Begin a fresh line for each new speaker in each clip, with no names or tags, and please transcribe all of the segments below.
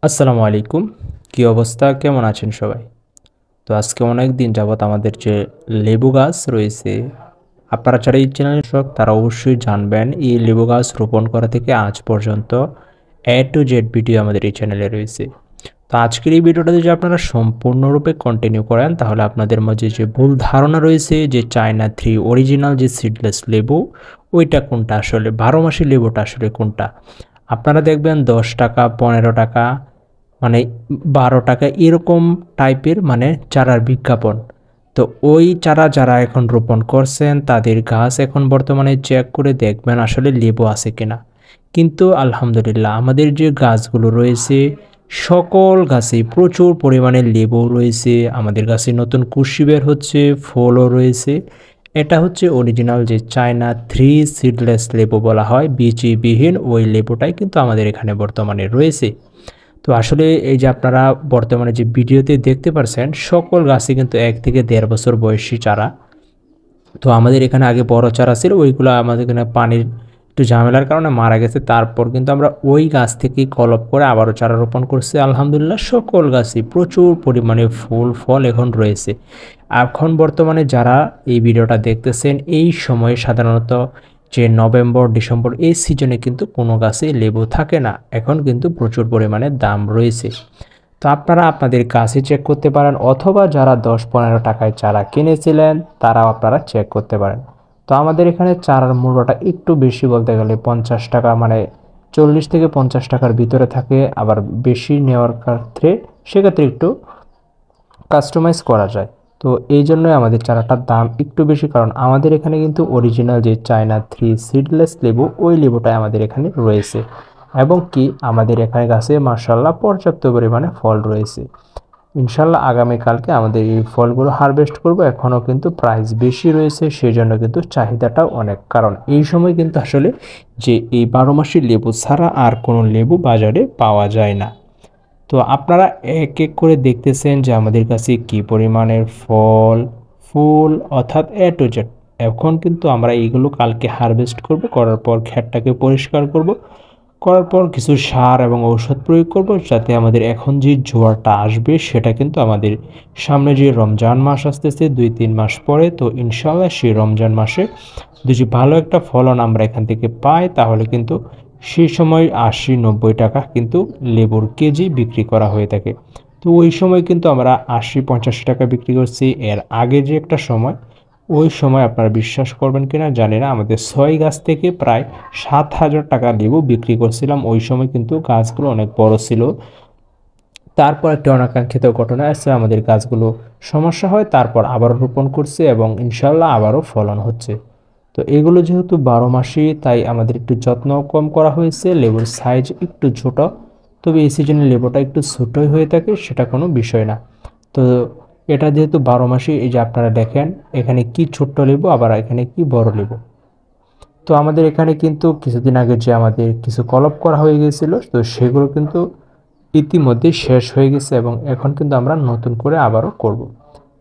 আসসালামু আলাইকুম। কি অবস্থা, কেমন আছেন সবাই? তো আজকে অনেক দিন যাবত আমাদের যে লেবু গাছ রয়েছে, আপনারা যারা এই চ্যানেলের দর্শক তারা অবশ্যই জানবেন এই লেবু গাছ রোপণ করা থেকে আজ পর্যন্ত এ টু জেড ভিডিও আমাদের এই চ্যানেলে রয়েছে। তো আজকের এই ভিডিওটা যদি আপনারা সম্পূর্ণরূপে কন্টিনিউ করেন তাহলে আপনাদের মাঝে যে ভুল ধারণা রয়েছে যে চায়না 3 অরিজিনাল যে সিডলেস লেবু ওইটা কোনটা, আসলে 12 মাসি লেবুটা আসলে কোনটা, আপনারা দেখবেন 10 টাকা 15 টাকা মানে 12 টাকা এরকম টাইপের চারার বিজ্ঞাপন। তো ওই চারা যারা এখন রোপণ করছেন তাদের গাছ এখন বর্তমানে চেক করে দেখবেন আসলে লেবু আছে কিনা। কিন্তু আলহামদুলিল্লাহ আমাদের যে গাছগুলো রয়েছে সকল গাছেই প্রচুর পরিমাণে লেবু রয়েছে, আমাদের গাছে নতুন কুশি বের হচ্ছে, ফলও রয়েছে। এটা হচ্ছে অরিজিনাল যে চায়না 3 সিডলেস লেবু বলা হয়, বীজবিহীন ওই লেবুটাই কিন্তু আমাদের এখানে বর্তমানে রয়েছে। তো আসলে এই যে আপনারা বর্তমানে যে ভিডিওতে দেখতে পারছেন সকল গাছই কিন্তু 1 থেকে 1.5 বছর বয়সী চারা। তো আমাদের এখানে আগে বড় চারা ছিল, ওইগুলো আমাদের এখানে পানির একটু ঝামেলার কারণে মারা গেছে। তারপর কিন্তু আমরা ওই গাছ থেকেই কলপ করে আবারও চারা রোপণ করছি। আলহামদুলিল্লাহ সকল গাছই প্রচুর পরিমাণে ফুল ফল এখন রয়েছে। এখন বর্তমানে যারা এই ভিডিওটা দেখতেছেন এই সময়ে সাধারণত যে নভেম্বর ডিসেম্বর এই সিজনে কিন্তু কোনো গাছে লেবু থাকে না, এখন কিন্তু প্রচুর পরিমাণে দাম রয়েছে। তো আপনারা আপনাদের গাছে চেক করতে পারেন, অথবা যারা 10-15 টাকায় চারা কিনেছিলেন তারাও আপনারা চেক করতে পারেন। তো আমাদের এখানে চারার মূল্যটা একটু বেশি, বলতে গেলে 50 টাকা, 40 থেকে 50 টাকার ভিতরে থাকে। আবার বেশি নেওয়ার ক্ষেত্রে সেক্ষেত্রে একটু কাস্টমাইজ করা যায়। তো এই জন্যই আমাদের চারাটার দাম একটু বেশি, কারণ আমাদের এখানে কিন্তু অরিজিনাল যে চায়না 3 সিডলেস লেবু ওই লেবুটাই আমাদের এখানে রয়েছে, এবং কি আমাদের এখানে গাছে মাশাআল্লাহ পর্যাপ্ত পরিমাণে ফল রয়েছে। ইনশাল্লাহ আগামীকালকে আমাদের এই ফলগুলো হারভেস্ট করব। এখনও কিন্তু প্রাইস বেশি রয়েছে, সেই জন্য কিন্তু চাহিদাটাও অনেক, কারণ এই সময় কিন্তু আসলে যে এই 12 মাসি লেবু ছাড়া আর কোনো লেবু বাজারে পাওয়া যায় না। তো আপনারা এক এক করে দেখতেছেন যে আমাদের কাছে কি পরিমাণের ফল ফুল অর্থাৎ এ টু জেড। এখন কিন্তু আমরা এইগুলো কালকে হারভেস্ট করব, করার পর ক্ষেতটাকে পরিষ্কার করব, করার পর কিছু সার এবং ঔষধ প্রয়োগ করব, যাতে আমাদের এখন যে জোয়ারটা আসবে সেটা কিন্তু আমাদের সামনে যে রমজান মাস আসতেছে 2-3 মাস পরে, তো ইনশাল্লাহ সেই রমজান মাসে যদি ভালো একটা ফলন আমরা এখান থেকে পাই তাহলে কিন্তু সেই সময় 80-90 টাকা কিন্তু লেবুর কেজি বিক্রি করা হয়ে থাকে। তো ওই সময় কিন্তু আমরা 80-85 টাকা বিক্রি করছি। এর আগে যে একটা সময়, ওই সময় আপনারা বিশ্বাস করবেন কিনা জানি না, আমাদের 6 গাছ থেকে প্রায় 7,000 টাকা লেবু বিক্রি করছিলাম। ওই সময় কিন্তু গাছগুলো অনেক বড় ছিল। তারপর একটি অনাকাঙ্ক্ষিত ঘটনা আসছে, আমাদের গাছগুলো সমস্যা হয়, তারপর আবারও রোপণ করছে এবং ইনশাল্লাহ আবারও ফলন হচ্ছে। তো এগুলো যেহেতু 12 মাসই, তাই আমাদের একটু যত্ন কম করা হয়েছে, লেবুর সাইজ একটু ছোট। তবে এই সিজনে লেবুটা একটু ছোটই হয়ে থাকে, সেটা কোনো বিষয় না। তো এটা যেহেতু 12 মাসই, এই যে আপনারা দেখেন এখানে কি ছোট্ট লেবু, আবার এখানে কি বড় লেবু। তো আমাদের এখানে কিন্তু কিছুদিন আগে যে আমাদের কিছু কলপ করা হয়ে গিয়েছিল, তো সেগুলো কিন্তু ইতিমধ্যে শেষ হয়ে গেছে এবং এখন কিন্তু আমরা নতুন করে আবারও করব।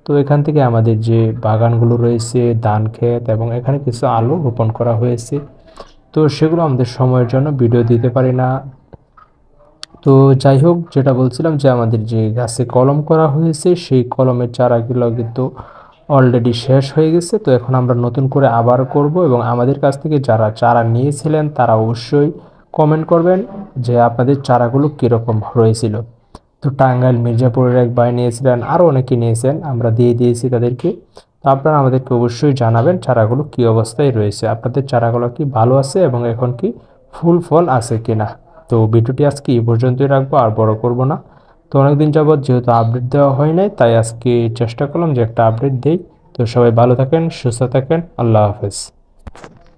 তো এখান থেকে আমাদের যে বাগানগুলো রয়েছে, ধান ক্ষেত এবং এখানে কিছু আলু রোপণ করা হয়েছে। তো সেগুলো আমাদের সময়ের জন্য ভিডিও দিতে পারি না। তো যাই হোক, যেটা বলছিলাম যে আমাদের যে গাছে কলম করা হয়েছে সেই কলমের চারাগুলো কিন্তু অলরেডি শেষ হয়ে গেছে। তো এখন আমরা নতুন করে আবার করব, এবং আমাদের কাছ থেকে যারা চারা নিয়েছিলেন তারা অবশ্যই কমেন্ট করবেন যে আপনাদের চারাগুলো কীরকম হয়েছিল। তো টাঙ্গাইল মির্জাপুরের এক ভাই নিয়েছিলেন, আরও অনেকে নিয়েছেন, আমরা দিয়ে দিয়েছি তাদেরকে। তো আপনারা আমাদেরকে অবশ্যই জানাবেন চারাগুলো কী অবস্থায় রয়েছে, আপনাদের চারাগুলো কি ভালো আছে এবং এখন কি ফুল ফল আছে কিনা। তো ভিডিওটি আজকে এই পর্যন্তই রাখবো, আর বড় করব না। তো অনেকদিন যাবৎ যেহেতু আপডেট দেওয়া হয় নাই, তাই আজকে চেষ্টা করলাম যে একটা আপডেট দেই। তো সবাই ভালো থাকেন, সুস্থ থাকেন, আল্লাহ হাফেজ।